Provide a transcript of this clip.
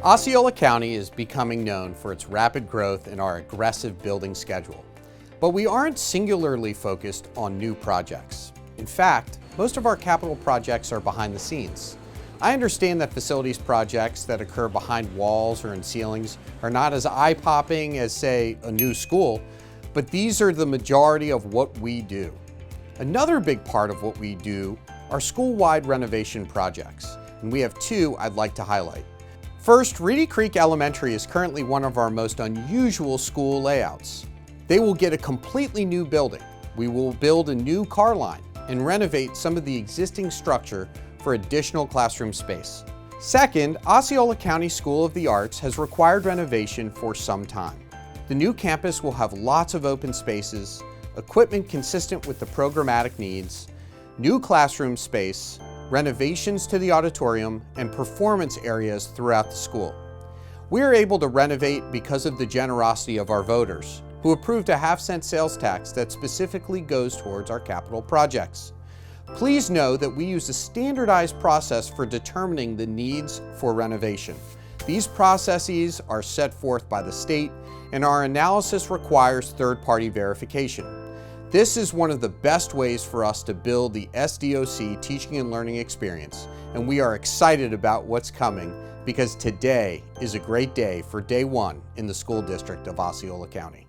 Osceola County is becoming known for its rapid growth and our aggressive building schedule. But we aren't singularly focused on new projects. In fact, most of our capital projects are behind the scenes. I understand that facilities projects that occur behind walls or in ceilings are not as eye-popping as, say, a new school, but these are the majority of what we do. Another big part of what we do are school-wide renovation projects, and we have two I'd like to highlight. First, Reedy Creek Elementary is currently one of our most unusual school layouts. They will get a completely new building. We will build a new car line and renovate some of the existing structure for additional classroom space. Second, Osceola County School of the Arts has required renovation for some time. The new campus will have lots of open spaces, equipment consistent with the programmatic needs, new classroom space, renovations to the auditorium, and performance areas throughout the school. We are able to renovate because of the generosity of our voters, who approved a half-cent sales tax that specifically goes towards our capital projects. Please know that we use a standardized process for determining the needs for renovation. These processes are set forth by the state, and our analysis requires third-party verification. This is one of the best ways for us to build the SDOC teaching and learning experience, and we are excited about what's coming because today is a great day for day one in the school district of Osceola County.